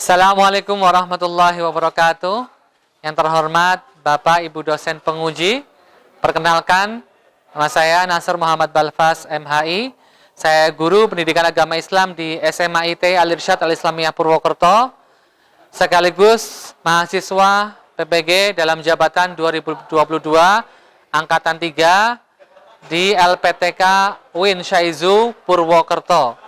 Assalamualaikum warahmatullahi wabarakatuh. Yang terhormat Bapak Ibu dosen penguji, perkenalkan nama saya Nasr Muhammad Balfas MHI. Saya guru pendidikan agama Islam di SMA IT Al-Irsyad Al-Islamiyah Purwokerto, sekaligus mahasiswa PPG dalam jabatan 2022 Angkatan 3 di LPTK UIN Syaizu Purwokerto.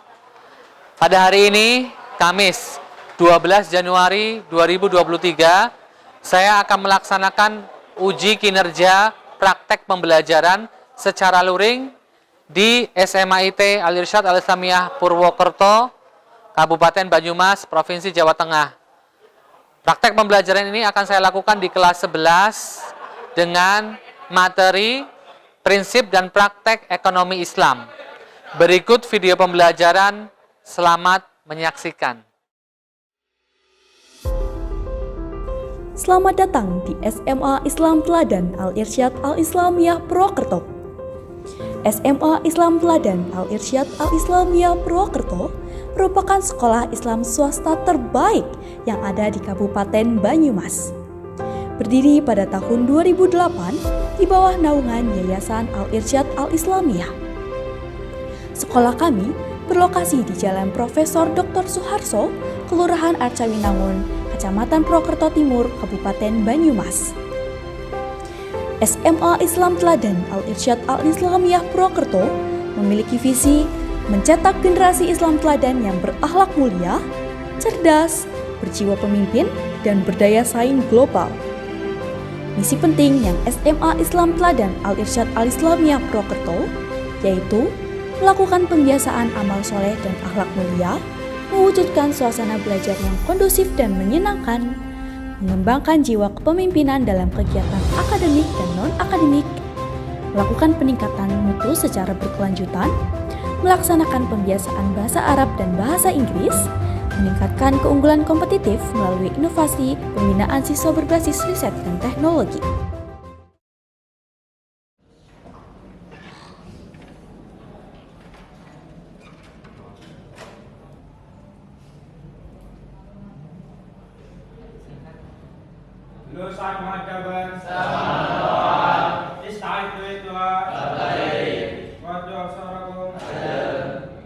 Pada hari ini, Kamis 12 Januari 2023, saya akan melaksanakan uji kinerja praktek pembelajaran secara luring di SMA IT Al-Irsyad Al-Islamiyah Purwokerto, Kabupaten Banyumas, Provinsi Jawa Tengah. Praktek pembelajaran ini akan saya lakukan di kelas 11 dengan materi prinsip dan praktek ekonomi Islam. Berikut video pembelajaran, selamat menyaksikan. Selamat datang di SMA Islam Teladan Al-Irsyad Al-Islamiyah Purwokerto. SMA Islam Teladan Al-Irsyad Al-Islamiyah Purwokerto merupakan sekolah Islam swasta terbaik yang ada di Kabupaten Banyumas. Berdiri pada tahun 2008 di bawah naungan Yayasan Al-Irsyad Al-Islamiyah. Sekolah kami berlokasi di Jalan Profesor Dr. Suharso, Kelurahan Arcawinangun, Kecamatan Purwokerto Timur, Kabupaten Banyumas. SMA Islam Teladan Al-Irsyad Al-Islamiyah Purwokerto memiliki visi mencetak generasi Islam teladan yang berakhlak mulia, cerdas, berjiwa pemimpin, dan berdaya saing global. Misi penting yang SMA Islam Teladan Al-Irsyad Al-Islamiyah Purwokerto yaitu melakukan pembiasaan amal soleh dan akhlak mulia, mewujudkan suasana belajar yang kondusif dan menyenangkan, mengembangkan jiwa kepemimpinan dalam kegiatan akademik dan non-akademik, melakukan peningkatan mutu secara berkelanjutan, melaksanakan pembiasaan bahasa Arab dan bahasa Inggris, meningkatkan keunggulan kompetitif melalui inovasi pembinaan siswa berbasis riset dan teknologi. Lulusan muhadzaban. Istaizu itulah. Wajhu asarakum.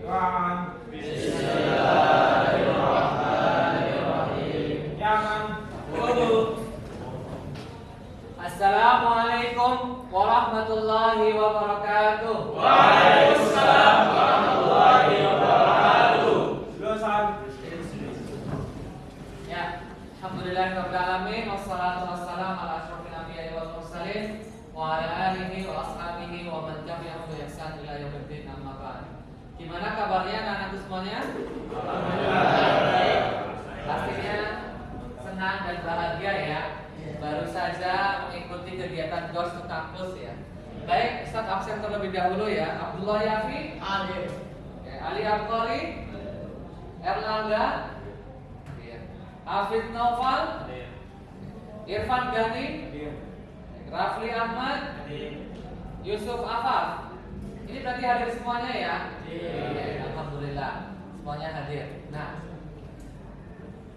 Wa'an. Bismillahirrahmanirrahim. Yaman. Wudu. Assalamualaikum warahmatullahi wabarakatuh. Waalaikumsalam warahmatullahi wabarakatuh. Lulusan. Ya, alhamdulillahirabbil alamin, wassalatu wassalamu ala asyrofil anbiya'i wal mursalin wa ala alihi wa ashabihi wa man tabi'ahum bi ihsan ila yaumiddin, amma ba'd. Gimana kabarnya anak-anakku semuanya? Alhamdulillah. Pastinya senang dan bahagia ya. Baru saja mengikuti kegiatan GOS ke kampus ya. Baik, Ustaz absen terlebih dahulu ya. Abdullah Yafi, Ali Abqari, Erlangga, Hafid Naufal, Irfan Gani, Rafli Ahmad, Yusuf Afaf. Ini berarti hadir semuanya ya? Alhamdulillah, semuanya hadir. Nah,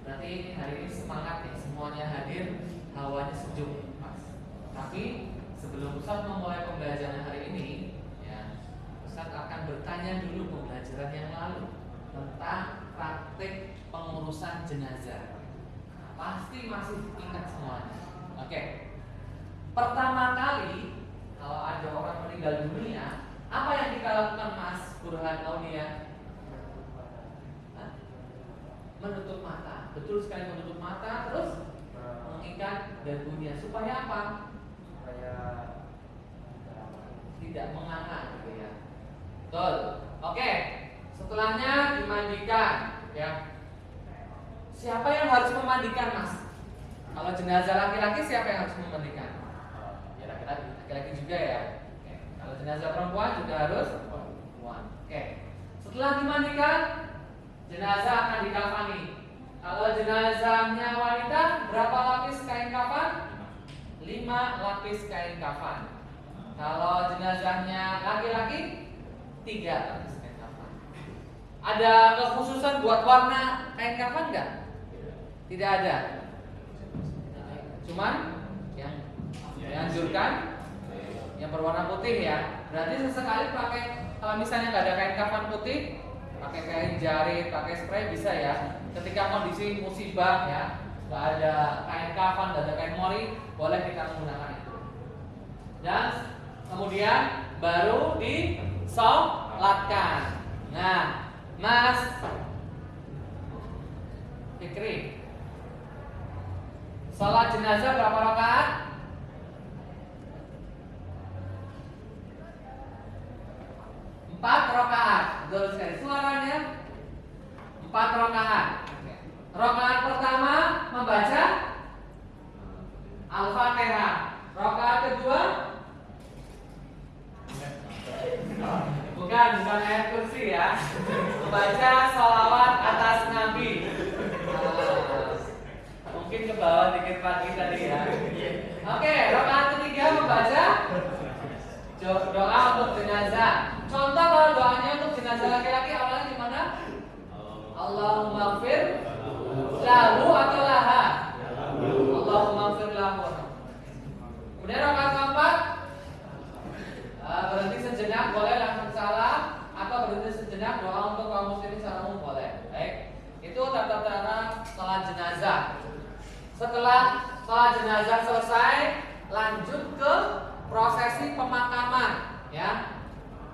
berarti hari ini semangat nih, semuanya hadir, hawanya sejuk, Mas. Tapi sebelum Ustaz memulai pembelajaran hari ini, ya, Ustaz akan bertanya dulu pembelajaran yang lalu tentang praktik pengurusan jenazah. Pasti masih ingat semuanya. Oke. Pertama kali kalau ada orang meninggal dunia, apa yang kita lakukan, Mas Burhan Aulia? Menutup mata. Betul sekali, menutup mata, terus mengikat dagunya supaya apa? Supaya tidak menganga gitu ya. Betul. Oke. Setelahnya dimandikan ya. Siapa yang harus memandikan, Mas? Kalau jenazah laki-laki siapa yang harus memandikan? Ya laki-laki juga ya. Oke. Kalau jenazah perempuan juga harus perempuan. Oke. Setelah dimandikan, jenazah akan dikafani. Kalau jenazahnya wanita, berapa lapis kain kafan? 5 lapis kain kafan. Kalau jenazahnya laki-laki, 3 lapis kain kafan. Ada kekhususan buat warna kain kafan nggak? Tidak ada. Cuman yang dianjurkan yang berwarna putih ya. Berarti sesekali pakai, kalau misalnya nggak ada kain kafan putih, pakai kain jarit, pakai spray bisa ya. Ketika kondisi musibah ya, nggak ada kain kafan, nggak ada kain mori, boleh kita menggunakan itu. Dan kemudian baru disolatkan. Nah, Mas Fikri, sholat jenazah berapa rakaat? 4 rakaat. Betul sekali. Suaranya 4 rakaat. Rakaat pertama membaca Al-Fatihah. Rakaat kedua bukan ayat kursi ya. Membaca sholawat atas Nabi. Mungkin ke bawah dikit pagi tadi ya. Oke, rakaat ketiga membaca doa untuk jenazah. Contoh kalau doanya untuk jenazah laki-laki awalnya gimana? Allahumma gfir lahu atau laha? Allahumma gfir lahu. Kemudian rakaat keempat berhenti sejenak, boleh langsung salam, atau berhenti sejenak doa untuk kaum muslimin secara umum boleh. Baik. Itu tata cara sholat jenazah. Setelah sholat jenazah selesai, lanjut ke prosesi pemakaman ya,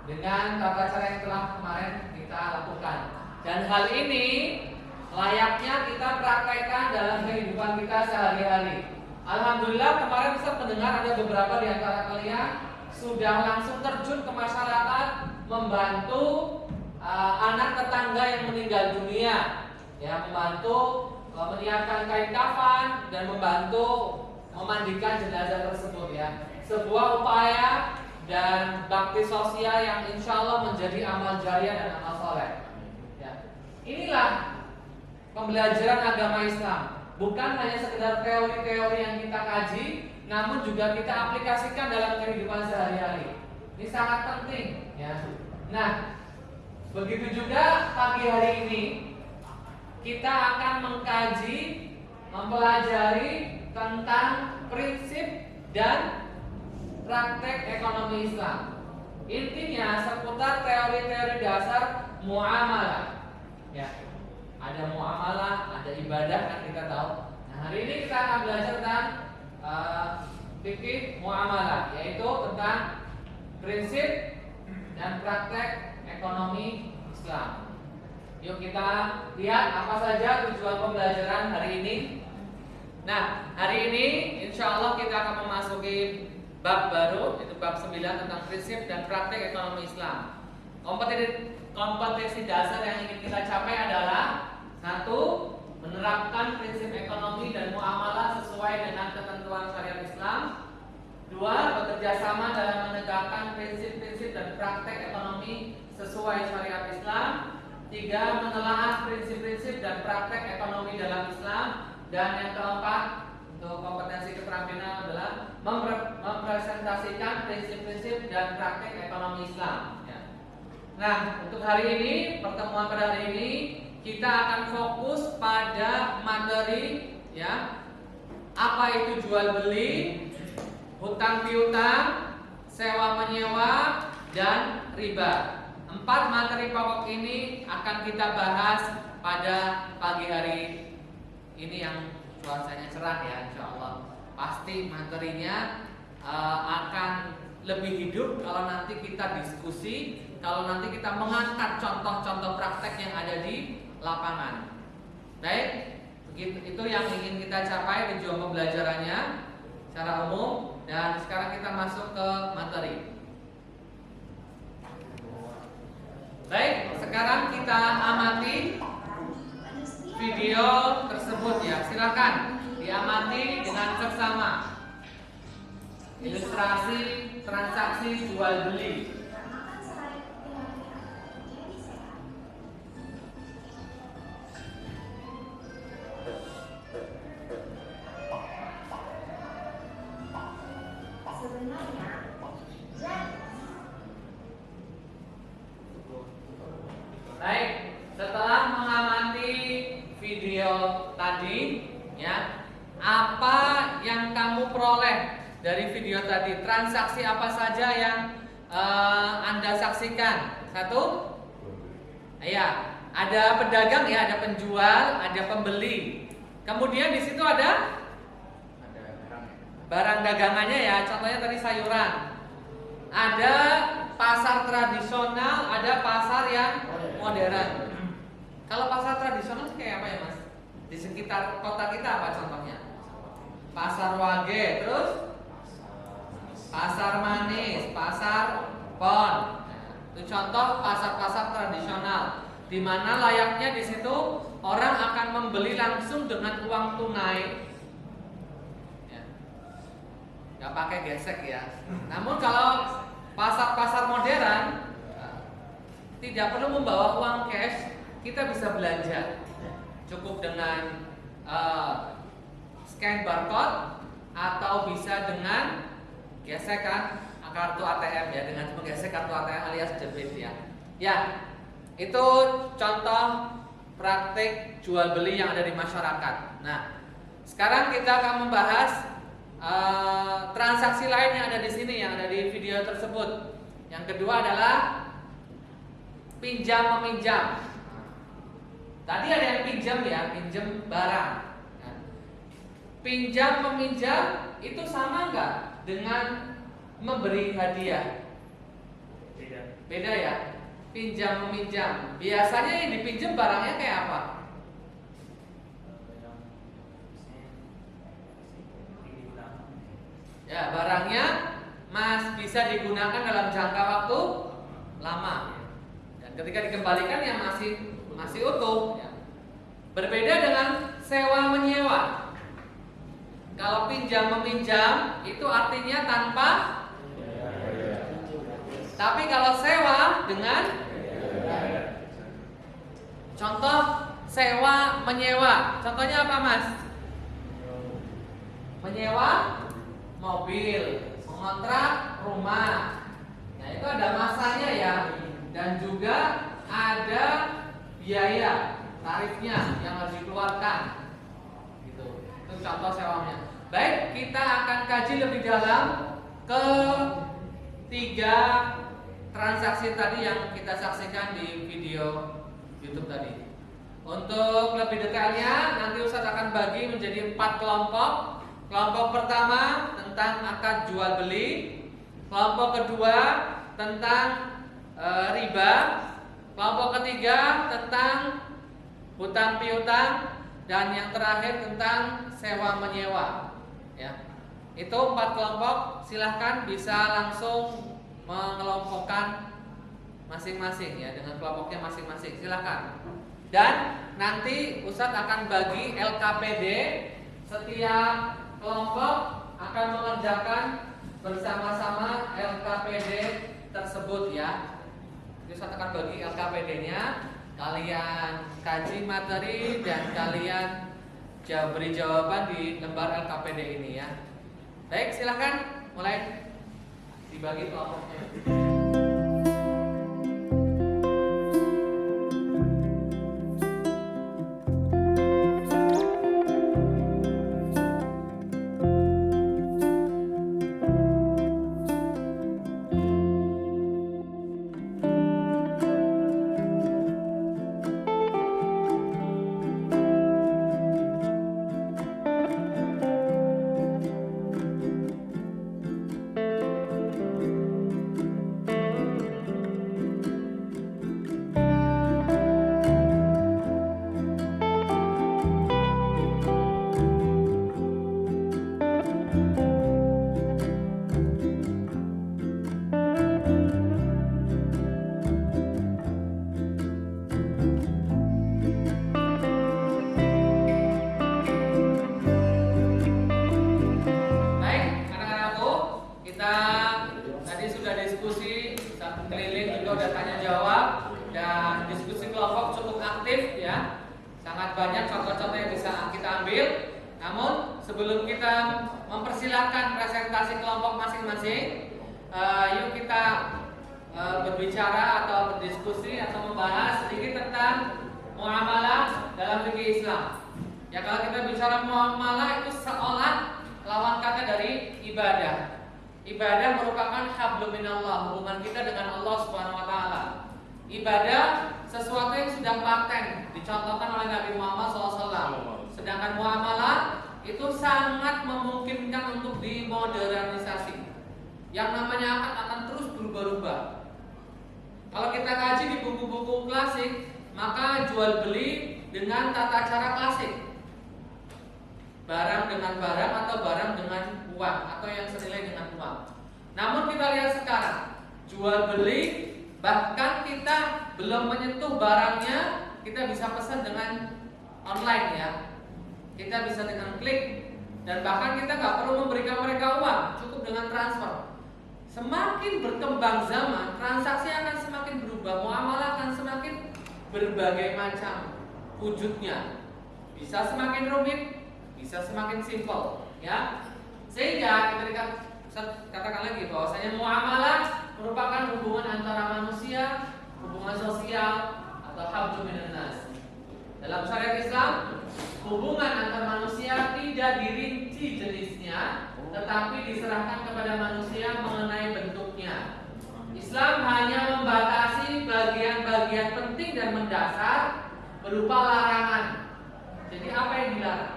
dengan tata cara yang telah kemarin kita lakukan. Dan hal ini layaknya kita praktekkan dalam kehidupan kita sehari-hari. Alhamdulillah kemarin bisa mendengar ada beberapa di antara kalian sudah langsung terjun ke masyarakat membantu anak tetangga yang meninggal dunia, ya, membantu menyiapkan kain kafan dan membantu memandikan jenazah tersebut ya. Sebuah upaya dan bakti sosial yang insya Allah menjadi amal jariah dan amal soleh. Ya. Inilah pembelajaran agama Islam, bukan hanya sekedar teori-teori yang kita kaji, namun juga kita aplikasikan dalam kehidupan sehari-hari. Ini sangat penting ya. Nah, begitu juga pagi hari ini kita akan mengkaji, mempelajari tentang prinsip dan praktek ekonomi Islam. Intinya seputar teori-teori dasar muamalah. Ya. Ada muamalah, ada ibadah kan kita tahu. Nah, hari ini kita akan belajar tentang fikih muamalah, yaitu tentang prinsip dan praktek ekonomi Islam. Yuk kita lihat apa saja tujuan pembelajaran hari ini. Nah, hari ini insya Allah kita akan memasuki bab baru, yaitu bab 9 tentang prinsip dan praktek ekonomi Islam. Kompetensi dasar yang ingin kita capai adalah: 1. Menerapkan prinsip ekonomi dan muamalah sesuai dengan ketentuan syariat Islam. 2. Bekerja sama dalam menegakkan prinsip-prinsip dan praktek ekonomi sesuai syariat Islam. 3. Menelaah prinsip-prinsip dan praktek ekonomi dalam Islam. Dan yang keempat, untuk kompetensi keterampilan adalah mempresentasikan prinsip-prinsip dan praktek ekonomi Islam. Ya. Nah, untuk hari ini, pertemuan pada hari ini, kita akan fokus pada materi ya, apa itu jual beli, hutang piutang, sewa menyewa, dan riba. 4 materi pokok ini akan kita bahas pada pagi hari ini yang cuacanya cerah ya, insya Allah. Pasti materinya akan lebih hidup kalau nanti kita diskusi, kalau nanti kita mengangkat contoh-contoh praktek yang ada di lapangan. Baik, begitu itu yang ingin kita capai tujuan pembelajarannya secara umum. Dan sekarang kita masuk ke materi. Baik, sekarang kita amati video tersebut ya. Silakan diamati dengan seksama. Ilustrasi transaksi jual beli. Baik, setelah mengamati video tadi, dari video tadi. Transaksi apa saja yang Anda saksikan? Satu, ya, ada pedagang ya, ada penjual, ada pembeli. Kemudian di situ ada barang dagangannya ya, contohnya tadi sayuran. Ada pasar tradisional, ada pasar yang modern. Kalau pasar tradisional kayak apa ya Mas? Di sekitar kota kita apa contohnya? Pasar Wage, terus pasar Manis, pasar Pon. Itu contoh pasar-pasar tradisional, di mana layaknya di situ orang akan membeli langsung dengan uang tunai. Nggak pakai gesek ya. Namun kalau pasar-pasar modern tidak perlu membawa uang cash, kita bisa belanja. Cukup dengan scan barcode atau bisa dengan gesekan kartu ATM ya, dengan menggesek kartu ATM alias debit ya. Ya, itu contoh praktik jual beli yang ada di masyarakat. Nah, sekarang kita akan membahas transaksi lain yang ada di sini, yang ada di video tersebut. Yang kedua adalah pinjam meminjam. Tadi ada yang pinjam ya, pinjam barang. Pinjam meminjam itu sama nggak dengan memberi hadiah? Beda ya. Pinjam meminjam. Biasanya yang dipinjam barangnya kayak apa? Ya, barangnya bisa digunakan dalam jangka waktu lama. Dan ketika dikembalikan ya masih utuh. Ya. Berbeda dengan sewa menyewa. Kalau pinjam meminjam itu artinya tanpa. Tapi kalau sewa dengan contoh sewa menyewa. Contohnya apa Mas? Menyewa mobil, mengontrak rumah. Nah, itu ada masanya ya, dan juga ada biaya tarifnya yang harus dikeluarkan. Gitu. Itu contoh sewanya. Baik, kita akan kaji lebih dalam ke 3 transaksi tadi yang kita saksikan di video YouTube tadi. Untuk lebih detailnya nanti Ustadz akan bagi menjadi 4 kelompok. Kelompok pertama tentang akad jual beli, kelompok kedua tentang riba, kelompok ketiga tentang hutang piutang, dan yang terakhir tentang sewa menyewa. Ya, itu 4 kelompok. Silahkan bisa langsung mengelompokkan masing-masing ya, dengan kelompoknya masing-masing. Silahkan. Dan nanti Ustadz akan bagi LKPD. Setiap kelompok akan mengerjakan bersama-sama LKPD tersebut ya. Ustadz akan bagi LKPD-nya, kalian kaji materi dan kalian beri jawaban di lembar LKPD ini ya. Baik, silahkan mulai dibagi kelompoknya. Banyak contoh-contoh yang bisa kita ambil. Namun sebelum kita mempersilahkan presentasi kelompok masing-masing, yuk kita berbicara atau berdiskusi atau membahas sedikit tentang muamalah dalam fikih Islam. Ya, kalau kita bicara muamalah itu seolah lawan kata dari ibadah Ibadah merupakan hablum minallah, hubungan kita dengan Allah Subhanahu wa taala. Ibadah sesuatu yang sudah paten, dicontohkan oleh Nabi Muhammad SAW. Sedangkan muamalah itu sangat memungkinkan untuk dimodernisasi. Yang namanya akad akan terus berubah-ubah. Kalau kita kaji di buku-buku klasik, maka jual beli dengan tata cara klasik. Barang dengan barang atau barang dengan uang atau yang senilai dengan uang. Namun kita lihat sekarang, jual beli bahkan kita belum menyentuh barangnya, kita bisa pesan dengan online ya. Kita bisa dengan klik dan bahkan kita nggak perlu memberikan mereka uang, cukup dengan transfer. Semakin berkembang zaman, transaksi akan semakin berubah, muamalah akan semakin berbagai macam wujudnya. Bisa semakin rumit, bisa semakin simpel, ya. Sehingga ketika katakan lagi bahwasanya muamalah merupakan hubungan antara manusia, hubungan sosial atau hablum minan nas. Dalam syariat Islam, hubungan antar manusia tidak dirinci jenisnya, tetapi diserahkan kepada manusia mengenai bentuknya. Islam hanya membatasi bagian-bagian penting dan mendasar berupa larangan. Jadi apa yang dilarang?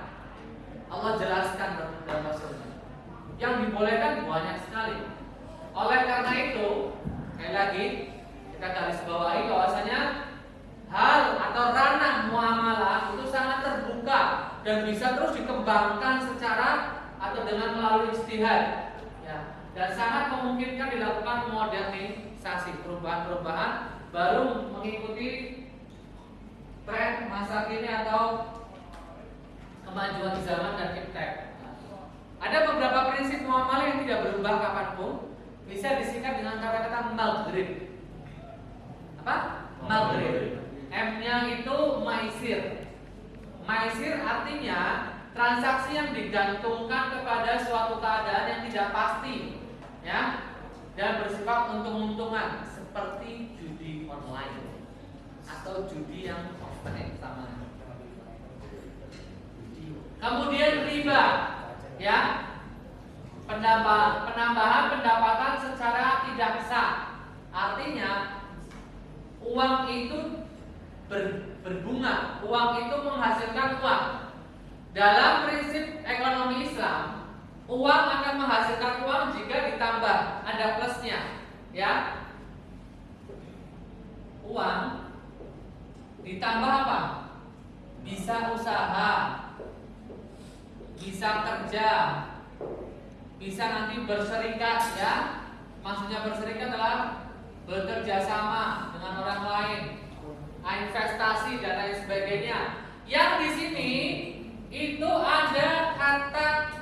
Allah jelaskan dalam Rasulnya. Yang dibolehkan banyak sekali. Oleh karena itu, sekali lagi kita garis bawahi bahwasanya hal atau ranah muamalah itu sangat terbuka dan bisa terus dikembangkan secara atau dengan melalui ijtihad, ya, dan sangat memungkinkan dilakukan modernisasi, perubahan-perubahan baru mengikuti tren masa kini atau kemajuan zaman dan iptek. Ada beberapa prinsip muamalah yang tidak berubah kapanpun, bisa disingkat dengan kata-kata maghrib. Apa? Maghrib. M-nya itu maisir. Maisir artinya transaksi yang digantungkan kepada suatu keadaan yang tidak pasti, ya, dan bersifat untung-untungan seperti judi online atau judi yang offline sama. Kemudian riba, ya, penambahan pendapatan secara tidak sah. Artinya uang itu berbunga, uang itu menghasilkan uang. Dalam prinsip ekonomi Islam, uang akan menghasilkan uang jika ditambah, ada plusnya, ya. Uang ditambah apa? Bisa usaha, bisa kerja, bisa nanti berserikat, ya. Maksudnya berserikat adalah bekerja sama dengan orang lain, investasi dan lain sebagainya. Yang di sini itu ada kata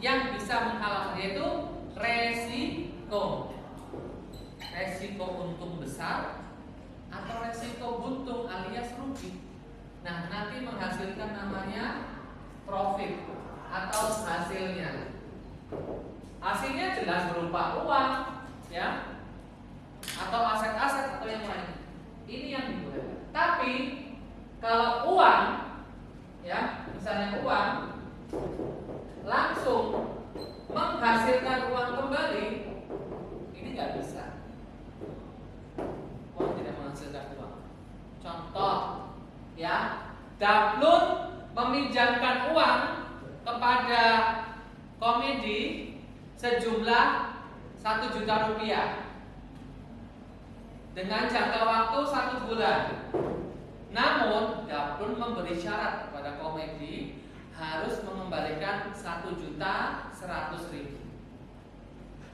yang bisa menghalang, yaitu resiko. Resiko untung besar atau resiko buntung alias rugi. Nah, nanti menghasilkan namanya profit atau hasilnya. Hasilnya jelas berupa uang, ya, atau aset-aset atau yang lain. Ini yang dibolehkan. Tapi kalau uang, ya, misalnya uang langsung menghasilkan uang kembali, ini nggak bisa. Uang tidak menghasilkan uang. Contoh, ya, Dablun meminjamkan uang kepada Komedi sejumlah 1 juta rupiah dengan jangka waktu 1 bulan. Namun Dablun memberi syarat kepada Komedi harus mengembalikan 1.100.000.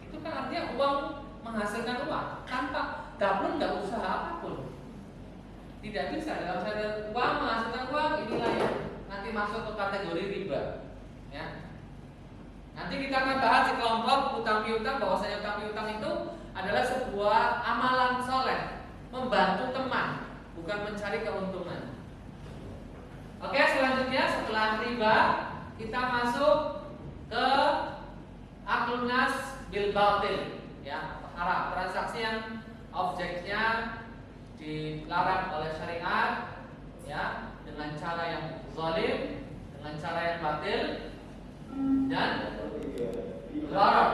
Itu kan artinya uang menghasilkan uang tanpa Dablun nggak usaha apapun. Tidak bisa dalam syariat uang menghasilkan uang, inilah yang nanti masuk ke kategori riba, ya. Nanti kita akan bahas di kelompok utang piutang bahwasanya utang piutang itu adalah sebuah amalan soleh, membantu teman, bukan mencari keuntungan. Oke, selanjutnya setelah riba kita masuk ke aklun nas bil batil, ya, haram, transaksi yang objeknya dilarang oleh syariat, ya, dengan cara yang zalim, dengan cara yang batil dan gharar.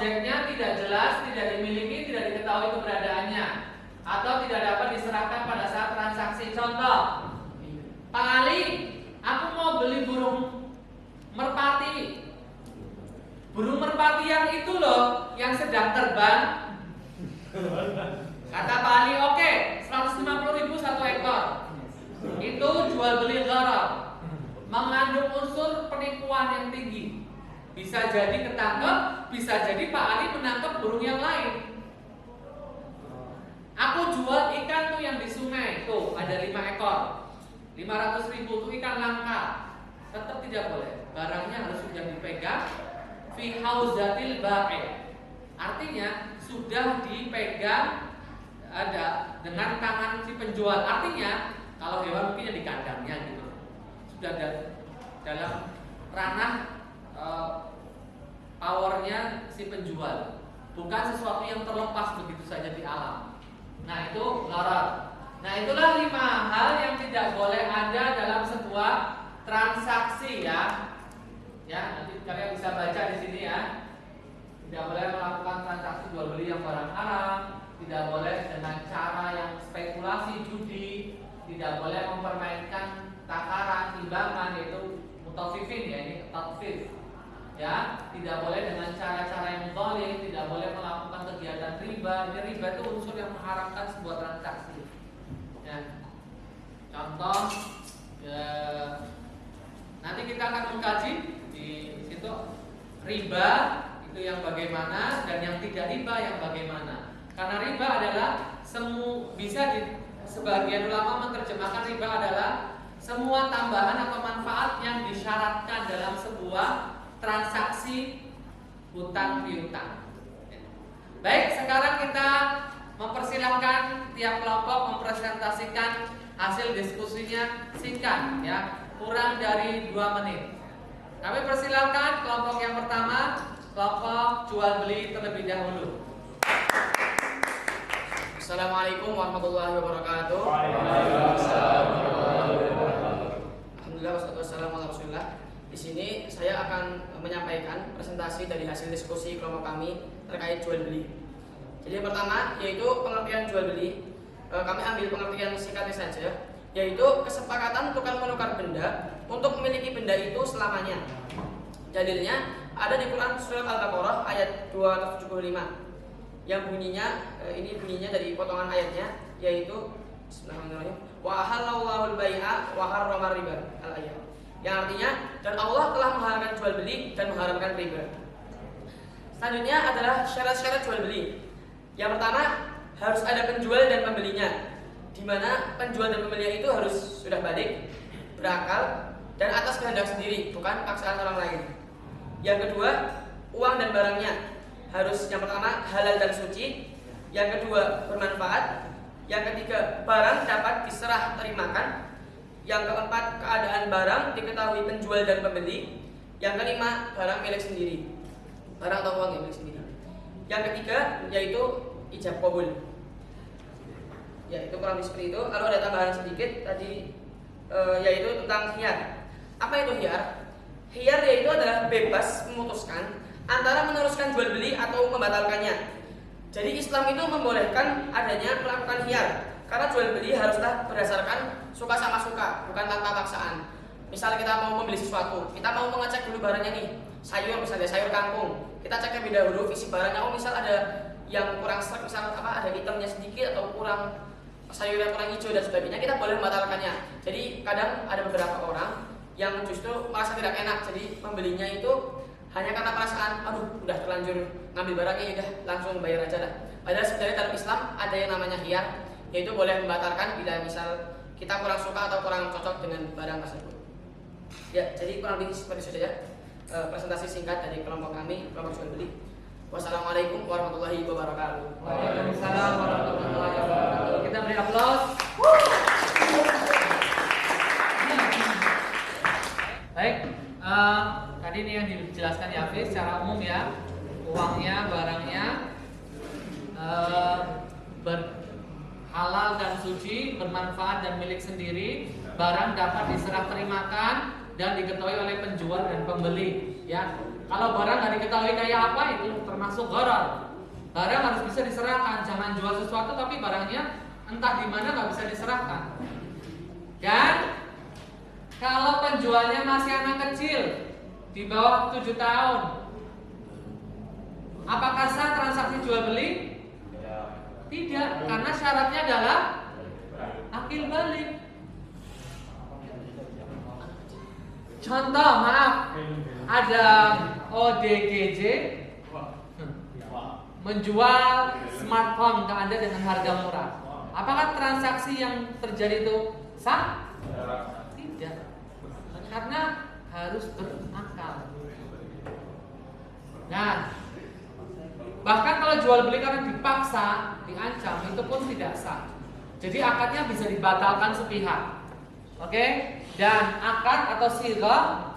objeknya tidak jelas, tidak dimiliki, tidak diketahui keberadaannya, atau tidak dapat diserahkan pada saat transaksi. Contoh, Pak Ali, aku mau beli burung merpati. Burung merpati yang itu loh, yang sedang terbang. Kata Pak Ali, oke, 150.000 satu ekor. Itu jual beli gharar, mengandung unsur penipuan yang tinggi. Bisa jadi ketangkep, bisa jadi Pak Ali menangkap burung yang lain. Aku jual ikan tuh yang di sungai, tuh ada 5 ekor, 500.000 tuh ikan langka. Tetap tidak boleh, barangnya harus sudah dipegang fi hauzatil ba'i. Artinya sudah dipegang ada dengan tangan si penjual. Artinya kalau hewan mungkin di kandangnya gitu, sudah ada dalam ranah powernya si penjual, bukan sesuatu yang terlepas begitu saja di alam. Nah itu gharar. Nah itulah 5 hal yang tidak boleh ada dalam sebuah transaksi ya. Ya nanti kalian bisa baca di sini ya. Tidak boleh melakukan transaksi jual beli yang barang haram, tidak boleh dengan cara yang spekulasi judi, tidak boleh mempermainkan takaran timbangan yaitu mutafifin ya, ini tatfif. Ya, tidak boleh dengan cara-cara yang zalim, tidak boleh melakukan kegiatan riba. Ini riba itu unsur yang mengharamkan sebuah transaksi. Ya. Contoh ya, nanti kita akan mengkaji di situ riba itu yang bagaimana dan yang tidak riba yang bagaimana. Karena riba adalah sebagian ulama menerjemahkan riba adalah semua tambahan atau manfaat yang disyaratkan dalam sebuah transaksi hutang piutang. Baik, sekarang kita mempersilahkan tiap kelompok mempresentasikan hasil diskusinya singkat ya, kurang dari 2 menit. Kami persilahkan kelompok yang pertama, kelompok jual beli terlebih dahulu. Assalamualaikum warahmatullahi wabarakatuh. Waalaikumsalam warahmatullahi wabarakatuh. Alhamdulillah wassalatu wassalamu ala Rasulillah. Di sini saya akan menyampaikan presentasi dari hasil diskusi kelompok kami terkait jual beli. Jadi yang pertama yaitu pengertian jual beli. Kami ambil pengertian singkatnya saja, yaitu kesepakatan tukar menukar benda untuk memiliki benda itu selamanya. Dalilnya ada di Quran surat Al-Baqarah ayat 275 yang bunyinya ini bunyinya dari potongan ayatnya, yaitu Bismillahirrahmanirrahim, wa halallahu al-bai'a wa harrama riba al-ayat, yang artinya dan Allah telah mengharamkan jual beli dan mengharamkan riba. Selanjutnya adalah syarat-syarat jual beli. Yang pertama harus ada penjual dan pembelinya, di mana penjual dan pembelinya itu harus sudah balik, berakal dan atas kehendak sendiri, bukan paksaan orang lain. Yang kedua, uang dan barangnya harus yang pertama halal dan suci, yang kedua bermanfaat, yang ketiga barang dapat diserah terimakan, yang keempat keadaan barang diketahui penjual dan pembeli, yang kelima barang milik sendiri, barang atau uang yang milik sendiri. Yang ketiga yaitu ijab qabul. Ya itu kurang lebih seperti itu. Lalu ada tambahan sedikit tadi yaitu tentang khiyar. Apa itu khiyar? Khiyar yaitu adalah bebas memutuskan antara meneruskan jual beli atau membatalkannya. Jadi Islam itu membolehkan adanya melakukan khiyar, karena jual beli haruslah berdasarkan suka sama suka, bukan tanpa paksaan. Misal kita mau membeli sesuatu, kita mau mengecek dulu barangnya nih, sayur misalnya sayur kangkung, kita cek terlebih dahulu visi barangnya. Oh misal ada yang kurang serak, misal ada hitamnya sedikit atau kurang sayur yang kurang hijau dan sebagainya, kita boleh membatalkannya. Jadi kadang ada beberapa orang yang justru merasa tidak enak, jadi membelinya itu hanya karena perasaan, aduh udah terlanjur ngambil barangnya, udah langsung bayar aja lah. Padahal sebenarnya dalam Islam ada yang namanya khiyar, yaitu boleh membatalkan bila misal kita kurang suka atau kurang cocok dengan barang tersebut. Ya, jadi kurang lebih seperti itu saja presentasi singkat dari kelompok kami, kelompok jual beli. Wassalamualaikum warahmatullahi wabarakatuh. Waalaikumsalam warahmatullahi wabarakatuh. Kita beri aplaus. Baik, tadi ini yang dijelaskan ya Hafiz secara umum ya, uangnya, barangnya halal dan suci, bermanfaat dan milik sendiri, barang dapat diserah terimakan dan diketahui oleh penjual dan pembeli. Ya, Kalau barang nggak diketahui kayak apa, itu termasuk gharar. Barang harus bisa diserahkan, jangan jual sesuatu tapi barangnya entah di mana nggak bisa diserahkan. Dan kalau penjualnya masih anak kecil di bawah 7 tahun, apakah sah transaksi jual beli? Tidak, karena syaratnya adalah akil balik. Contoh, maaf, ada ODGJ menjual smartphone ke Anda dengan harga murah. Apakah transaksi yang terjadi itu sah? Tidak, karena harus berakal. Nah, bahkan kalau jual beli karena dipaksa, diancam, itu pun tidak sah. Jadi akadnya bisa dibatalkan sepihak. Oke? Dan akad atau sirah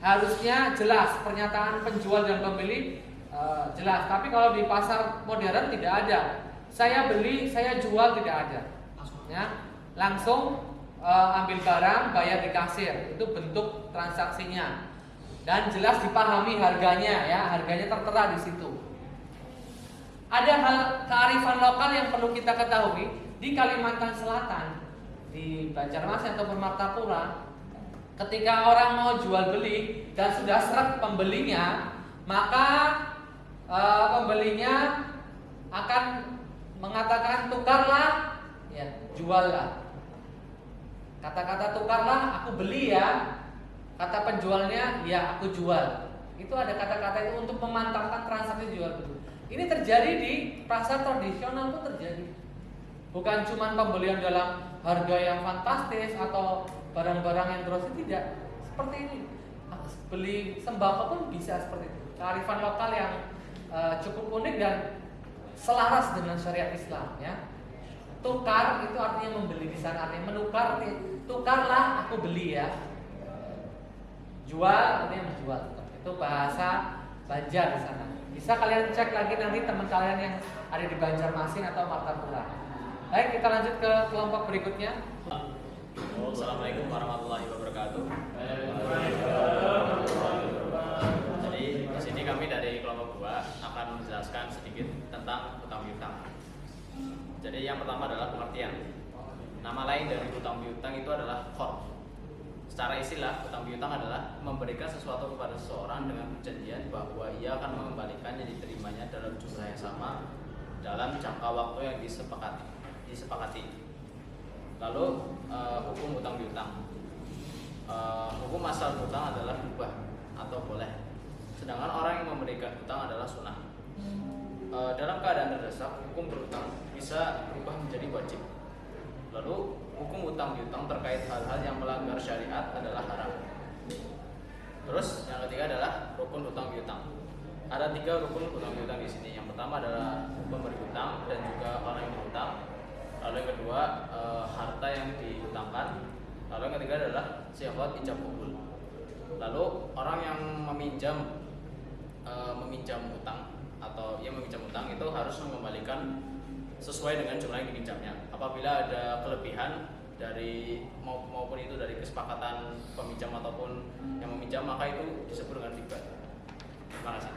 harusnya jelas, pernyataan penjual dan pembeli jelas. Tapi kalau di pasar modern tidak ada. Saya beli, saya jual, tidak ada. Ya, langsung ambil barang, bayar di kasir. Itu bentuk transaksinya. Dan jelas dipahami harganya, ya, harganya tertera di situ. Ada hal kearifan lokal yang perlu kita ketahui di Kalimantan Selatan, di Banjarmasin atau Martapura. Ketika orang mau jual beli dan sudah seret pembelinya, maka pembelinya akan mengatakan tukarlah, ya, juallah. Kata-kata tukarlah, aku beli ya. Kata penjualnya, ya aku jual. Itu ada kata-kata itu untuk memantapkan transaksi jual beli. Ini terjadi di pasar tradisional, pun terjadi. Bukan cuma pembelian dalam harga yang fantastis atau barang-barang yang grosir, tidak. Seperti ini, beli sembako pun bisa seperti itu. Kearifan lokal yang cukup unik dan selaras dengan syariat Islam, ya. Tukar itu artinya membeli, di sana artinya menukar, tukarlah aku beli ya. Jual artinya menjual. Itu bahasa Banjar di sana. Bisa kalian cek lagi nanti teman kalian yang ada di Banjarmasin atau Martapura. Baik, kita lanjut ke kelompok berikutnya. Assalamualaikum warahmatullahi wabarakatuh. Jadi di sini kami dari kelompok 2 akan menjelaskan sedikit tentang utang piutang. Jadi yang pertama adalah pengertian. Nama lain dari utang piutang itu adalah qard. Secara istilah, utang piutang adalah memberikan sesuatu kepada seseorang dengan perjanjian bahwa ia akan mengembalikan yang diterimanya dalam jumlah yang sama dalam jangka waktu yang disepakati. Lalu hukum utang piutang. Hukum asal utang adalah mubah atau boleh. Sedangkan orang yang memberikan utang adalah sunnah. Dalam keadaan terdesak, hukum berutang bisa berubah menjadi wajib. Lalu hukum utang piutang terkait hal-hal yang melanggar syariat adalah haram. Terus yang ketiga adalah rukun utang piutang. Ada 3 rukun utang piutang di sini. Yang pertama adalah pemberi utang dan juga orang yang berutang. Lalu yang kedua harta yang diutangkan. Lalu yang ketiga adalah sifat ijab qabul. Lalu orang yang meminjam utang atau yang meminjam utang itu harus mengembalikan sesuai dengan jumlah yang diminjamnya. Apabila ada kelebihan dari maupun itu dari kesepakatan peminjam ataupun yang meminjam, maka itu disebut dengan riba. Terima kasih.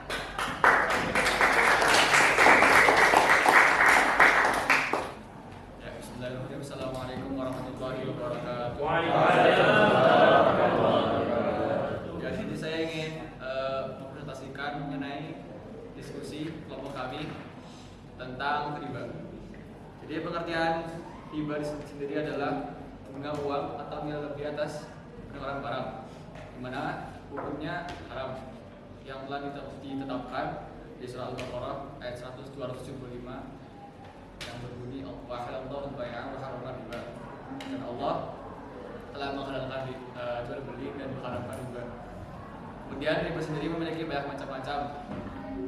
Ya, bismillahirrahmanirrahim. Assalamualaikum warahmatullahi wabarakatuh. Ya, di sini saya ingin mempresentasikan mengenai diskusi kelompok kami tentang riba. Jadi pengertian riba sendiri adalah bunga uang atau nilai lebih atas penukaran barang, di mana hukumnya haram yang telah ditetapkan di surah Al-Baqarah ayat 275 yang berbunyi Allahu bai'an wa harrama riba. Dan Allah telah menghalalkan jual beli dan mengharamkan riba. Kemudian riba sendiri memiliki banyak macam-macam.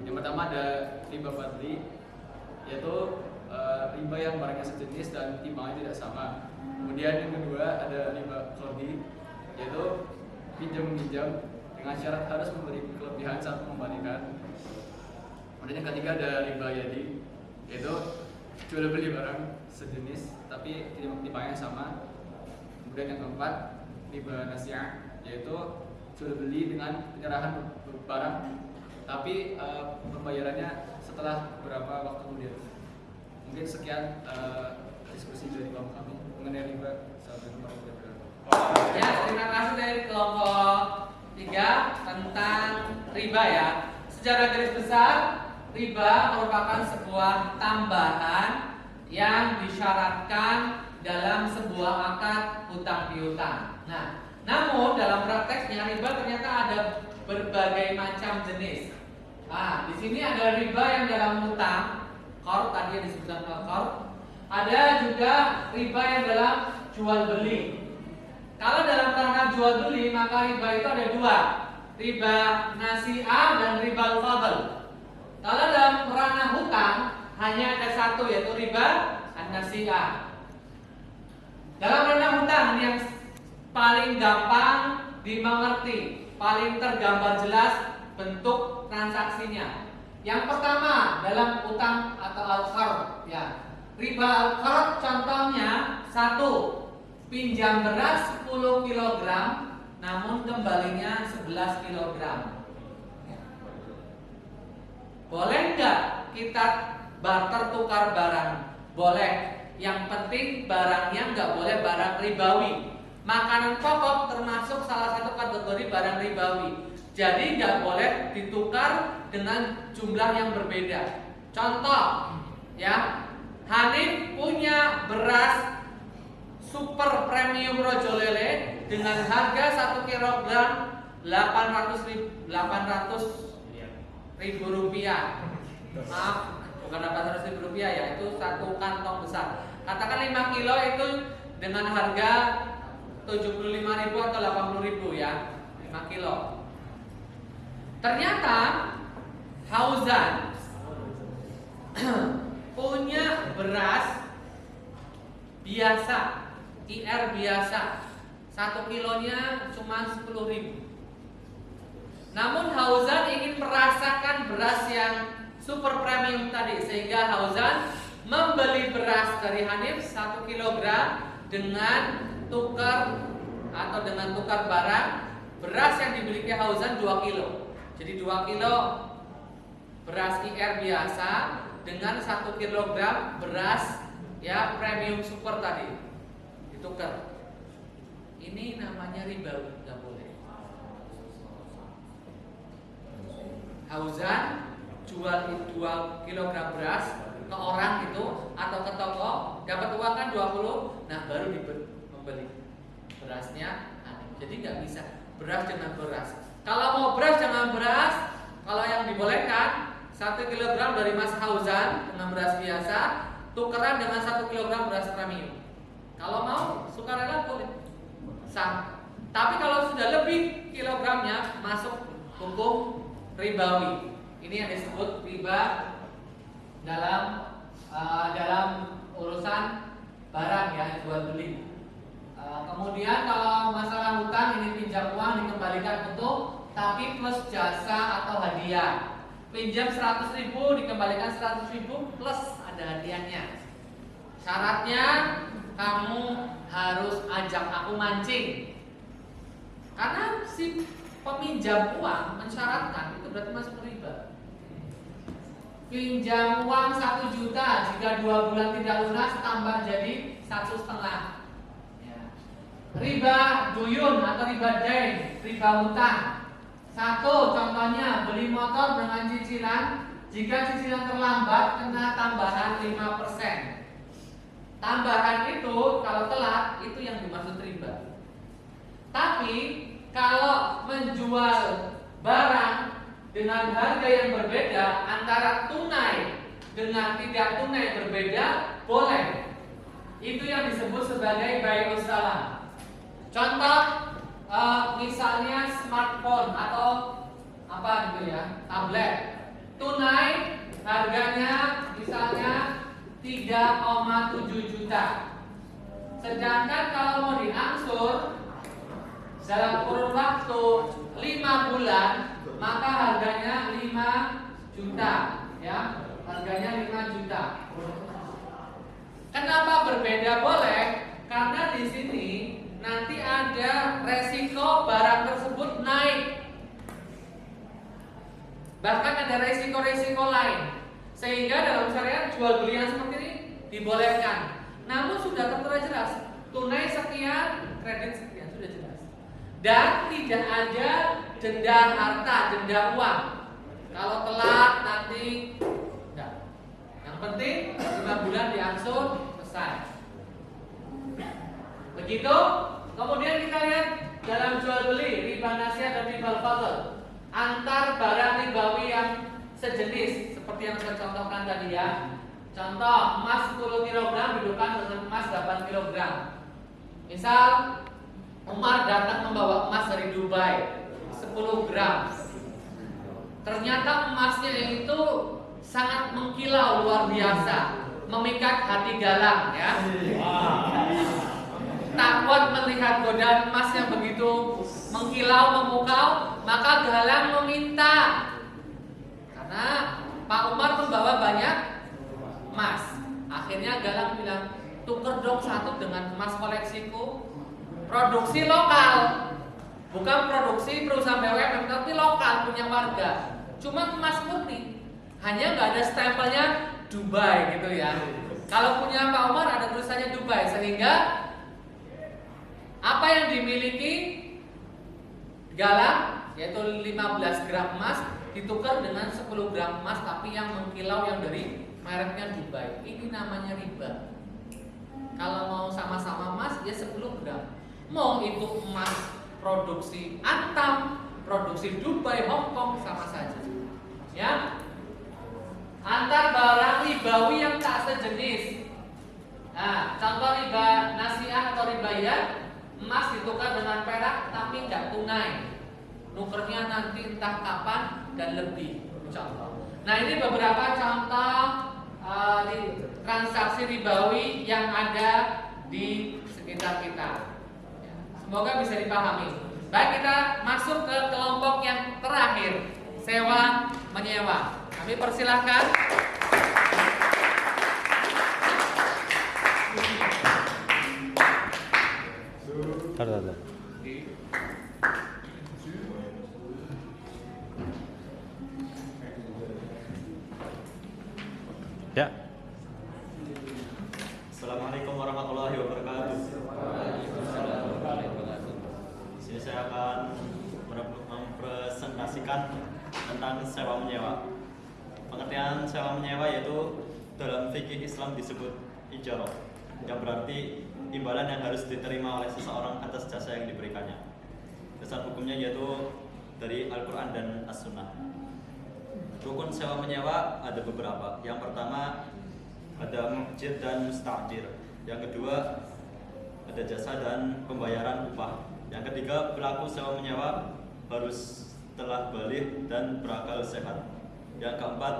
Yang pertama ada riba fadli, yaitu riba yang barangnya sejenis dan timbangannya tidak sama. Kemudian yang kedua ada riba qardi, yaitu pinjam-minjam dengan syarat harus memberi kelebihan saat mengembalikan. Kemudian yang ketiga ada riba yadi, yaitu jual beli barang sejenis tapi timbangannya sama. Kemudian yang keempat riba nasi'ah, yaitu jual beli dengan penyerahan barang, tapi pembayarannya setelah beberapa waktu kemudian. Mungkin sekian diskusi dari kelompok kami mengenai riba. Ya, terima kasih dari kelompok 3 tentang riba ya. Secara garis besar, riba merupakan sebuah tambahan yang disyaratkan dalam sebuah akad hutang piutang. Nah, namun dalam prakteknya riba ternyata ada berbagai macam jenis. Nah, di sini ada riba yang dalam hutang, qard tadi yang disebutkan qard. Ada juga riba yang dalam jual beli. Kalau dalam rangka jual beli maka riba itu ada dua, riba nasi'ah dan riba al-fadl. Kalau dalam ranah hutang hanya ada satu, yaitu riba an-nasi'ah. Dalam ranah hutang yang paling gampang dimengerti, paling tergambar jelas bentuk transaksinya. Yang pertama dalam hutang atau al-qard ya. Riba al-qard contohnya satu, pinjam beras 10 kg namun kembalinya 11 kg. Boleh nggak kita barter tukar barang? Boleh. Yang penting barangnya nggak boleh barang ribawi. Makanan pokok termasuk salah satu kategori barang ribawi. Jadi nggak boleh ditukar dengan jumlah yang berbeda. Contoh ya, Hanif punya beras super premium rojolele dengan harga 1 kg 800 ribu rupiah. Maaf, bukan 800 ribu rupiah ya, itu satu kantong besar. Katakan 5 kilo itu dengan harga 75 ribu atau 80 ribu ya, 5 kilo. Ternyata Hauzan punya beras biasa, IR biasa, 1 kilonya cuma 10 ribu. Namun Hauzan ingin merasakan beras yang super premium tadi, sehingga Hauzan membeli beras dari Hanif 1 kg dengan tukar atau dengan tukar barang beras yang dimiliki Hauzan 2 kilo. Jadi 2 kilo beras IR biasa dengan 1 kg beras ya premium super tadi ditukar. Ini namanya riba, nggak boleh. Hauzan jual 2 kg beras ke orang itu atau ke toko, dapat uang kan 20, nah baru membeli berasnya. Jadi nggak bisa beras dengan beras. Kalau mau beras dengan beras, kalau yang dibolehkan 1 kg dari Mas Hauzan dengan beras biasa tukeran dengan 1 kg beras premium. Kalau mau sukarela boleh, sah. Tapi kalau sudah lebih kilogramnya masuk hukum ribawi. Ini yang disebut riba dalam urusan barang ya, jual beli. Kemudian kalau masalah hutang ini pinjam uang dikembalikan utuh tapi plus jasa atau hadiah. Pinjam 100 ribu dikembalikan 100 ribu plus ada hadiahnya. Syaratnya kamu harus ajak aku mancing. Karena si peminjam uang mensyaratkan, itu berarti masuk riba. Pinjam uang 1 juta, jika 2 bulan tidak lunas tambah jadi 1,5. Ya. Riba duyun atau riba dain, riba hutang. 1 contohnya beli motor dengan cicilan, jika cicilan terlambat kena tambahan 5%. Tambahan itu kalau telat itu yang dimaksud riba. Tapi kalau menjual barang dengan harga yang berbeda, antara tunai dengan tidak tunai berbeda, boleh. Itu yang disebut sebagai bai'us salam. Contoh misalnya smartphone atau apa gitu ya, tablet. Tunai harganya misalnya 3,7 juta. Sedangkan kalau mau diangsur dalam kurun waktu 5 bulan, maka harganya 5 juta, ya. Harganya 5 juta. Kenapa berbeda boleh? Karena di sini nanti ada resiko barang tersebut naik Bahkan ada resiko-resiko lain. Sehingga dalam syariat jual beli yang seperti ini dibolehkan. Namun sudah tertera jelas, tunai sekian, kredit sekian, sudah jelas. Dan tidak ada denda harta, denda uang. Kalau telat nanti enggak. Yang penting 5 bulan diangsur, selesai. Begitu. Kemudian kita lihat dalam jual beli riba nasiah dan riba fadl, antar barang ribawi yang sejenis seperti yang saya contohkan tadi ya. Contoh, emas 10 kg didudukan dengan emas 8 kg. Misal Umar datang membawa emas dari Dubai 10 gram. Ternyata emasnya itu sangat mengkilau luar biasa, memikat hati Galang ya. Takut melihat godaan emas yang begitu mengkilau, memukau, maka Galang meminta. Karena Pak Umar membawa banyak emas. Akhirnya Galang bilang, tuker dong satu dengan emas koleksiku. Produksi lokal, bukan produksi perusahaan BUMN, tapi lokal punya warga. Cuma emas murni, hanya nggak ada stempelnya Dubai gitu ya. Kalau punya Pak Umar ada tulisannya Dubai, sehingga apa yang dimiliki Galang yaitu 15 gram emas ditukar dengan 10 gram emas tapi yang mengkilau yang dari mereknya Dubai. Ini namanya riba. Kalau mau sama-sama emas ya 10 gram. Mau itu emas produksi Antam, produksi Dubai, Hong Kong sama saja. Ya. Antar barang ribawi yang tak sejenis. Nah, contoh riba nasiah atau ribaiyah, emas ditukar dengan perak tapi tidak tunai. Nukernya nanti entah kapan dan lebih. Contoh. Nah, ini beberapa contoh transaksi ribawi yang ada di sekitar kita. Semoga bisa dipahami. Baik, kita masuk ke kelompok yang terakhir, sewa menyewa. Kami persilahkan. Ya. Assalamualaikum warahmatullahi wabarakatuh. Di sini saya akan mempresentasikan tentang sewa menyewa. Pengertian sewa menyewa yaitu dalam fikih Islam disebut ijarah, yang berarti imbalan yang harus diterima oleh seseorang atas jasa yang diberikannya. Dasar hukumnya yaitu dari Al-Quran dan As-Sunnah. Rukun sewa menyewa ada beberapa. Yang pertama ada mujir dan musta'jir. Yang kedua ada jasa dan pembayaran upah. Yang ketiga pelaku sewa menyewa harus telah baligh dan berakal sehat. Yang keempat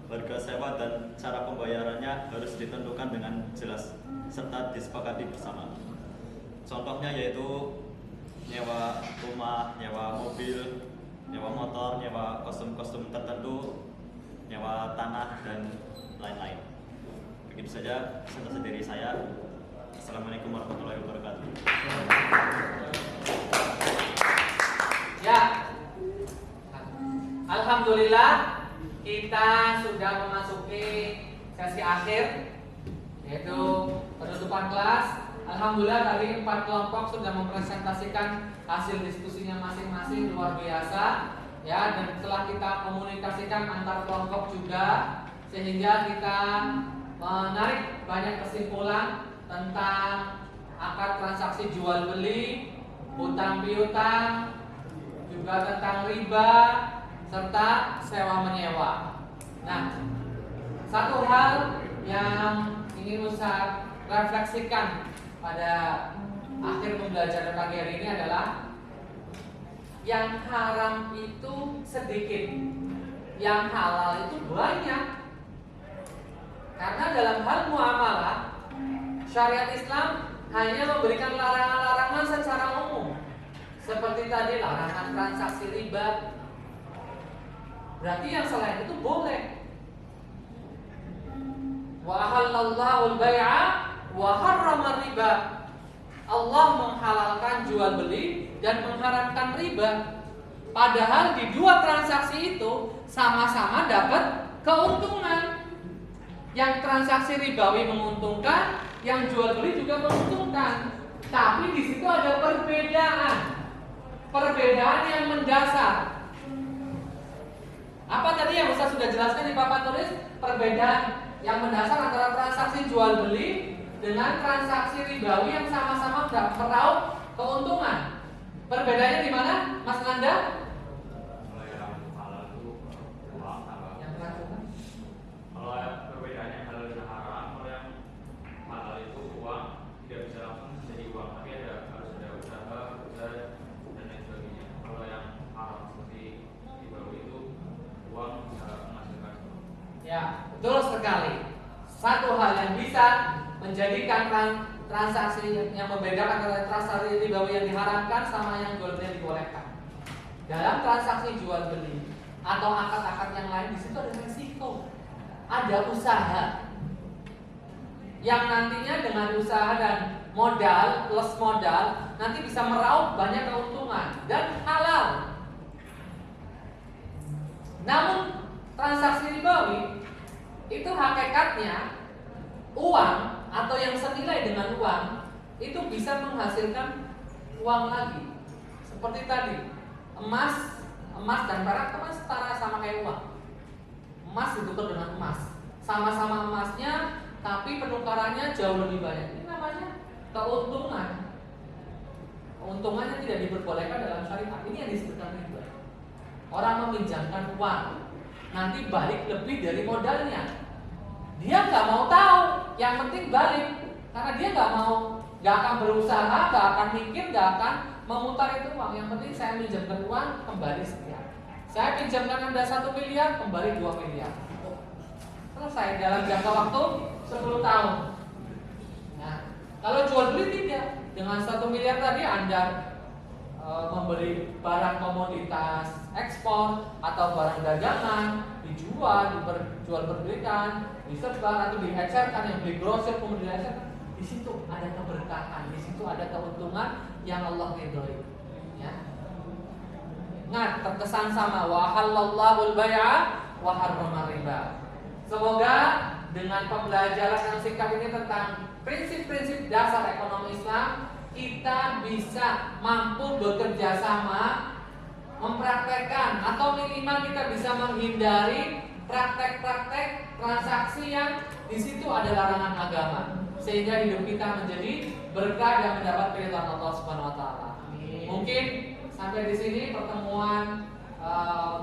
harga sewa dan cara pembayarannya harus ditentukan dengan jelas serta disepakati bersama. Contohnya yaitu nyewa rumah, nyewa mobil, nyewa motor, nyewa kostum-kostum tertentu, nyewa tanah, dan lain-lain. Begitu saja presentasi dari saya. Assalamualaikum warahmatullahi wabarakatuh. Ya, alhamdulillah kita sudah memasuki sesi akhir, yaitu penutupan kelas. Alhamdulillah dari 4 kelompok sudah mempresentasikan hasil diskusinya masing-masing, luar biasa ya, dan telah kita komunikasikan antar kelompok juga, sehingga kita menarik banyak kesimpulan tentang akad transaksi jual beli, hutang piutang, juga tentang riba serta sewa menyewa. Nah, satu hal yang ingin Ustaz refleksikan pada akhir pembelajaran pagi hari ini adalah yang haram itu sedikit, yang halal itu banyak. Karena dalam hal muamalah, syariat Islam hanya memberikan larangan-larangan secara umum. Seperti tadi larangan transaksi riba. Berarti yang selain itu boleh. Wa ahallallahu al-bai'a wa harrama riba. Allah menghalalkan jual beli dan mengharamkan riba. Padahal di dua transaksi itu sama-sama dapat keuntungan. Yang transaksi ribawi menguntungkan, yang jual beli juga menguntungkan. Tapi di situ ada perbedaan. Perbedaan yang mendasar. Apa tadi yang Ustaz sudah jelaskan di papan tulis? Perbedaan yang mendasar antara transaksi jual beli dengan transaksi ribawi yang sama-sama meraup keuntungan. Perbedaannya di mana, Mas Nanda? Kalau yang halal itu uang sama. Yang terakhir. Kalau perbedaannya halal dan haram, kalau yang halal itu uang tidak bisa langsung jadi uang, tapi harus ada usaha, dan lain sebagainya. Kalau yang haram seperti riba itu uang bisa menghasilkan. Ya, betul sekali. Satu hal yang bisa menjadikan transaksi yang membedakan antara transaksi ribawi yang diharamkan sama yang jual beli yang dibolehkan. Dalam transaksi jual beli atau akad-akad yang lain, di situ ada resiko, ada usaha yang nantinya dengan usaha dan modal plus modal nanti bisa meraup banyak keuntungan dan halal. Namun transaksi ribawi itu hakikatnya uang atau yang senilai dengan uang itu bisa menghasilkan uang lagi. Seperti tadi, emas dan perak itu kan setara sama kayak uang. Emas ditukar dengan emas, sama-sama emasnya, tapi penukarannya jauh lebih banyak. Ini namanya keuntungan. Keuntungannya tidak diperbolehkan dalam syariat. Ini yang disebutkan riba. Orang meminjamkan uang, nanti balik lebih dari modalnya. Dia nggak mau tahu, yang penting balik, karena dia nggak akan berusaha, nggak akan mikir, nggak akan memutar itu uang. Yang penting saya minjamkan uang, kembali sekian. Saya pinjamkan Anda 1 miliar, kembali 2 miliar. Selesai dalam jangka waktu 10 tahun. Nah, kalau jual beli tidak, dengan 1 miliar tadi Anda membeli barang komoditas ekspor atau barang dagangan, dijual, diperjualbelikan, disebar atau diecerkan, yang beli grosir kemudian diecerkan. Di situ ada keberkahan, di situ ada keuntungan yang Allah ridhoi. Ya. Ingat, terkesan sama wa halallahu al-bai'a wa harrama riba. Semoga dengan pembelajaran yang singkat ini tentang prinsip-prinsip dasar ekonomi Islam, kita bisa mampu bekerja sama mempraktekkan atau minimal kita bisa menghindari praktek-praktek transaksi yang di situ ada larangan agama, sehingga hidup kita menjadi berkah dan mendapat keridhaan Allah Subhanahu wa taala. Mungkin sampai di sini pertemuan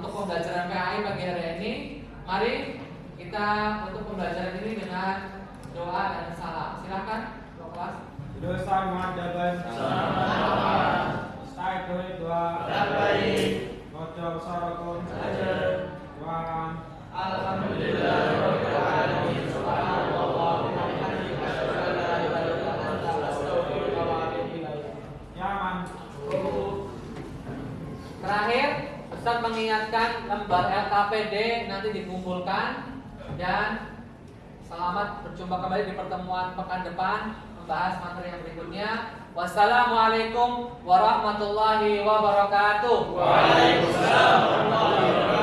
untuk pembelajaran PAI pagi hari ini. Mari kita untuk pembelajaran ini dengan doa dan salam. Silakan kelas. Dosa muadaban. Start doa. Ngocok sarokon. Doa. Alhamdulillah rabbil alamin. Subhanallah wa bihamdihi asyhadu an la ilaha illa anta astaghfiruka wa atubu ilaik. Nyaman. Terakhir, Ustaz mengingatkan lembar LKPD nanti dikumpulkan dan selamat berjumpa kembali di pertemuan pekan depan membahas materi yang berikutnya. Wassalamualaikum warahmatullahi wabarakatuh. Waalaikumsalam warahmatullahi wabarakatuh.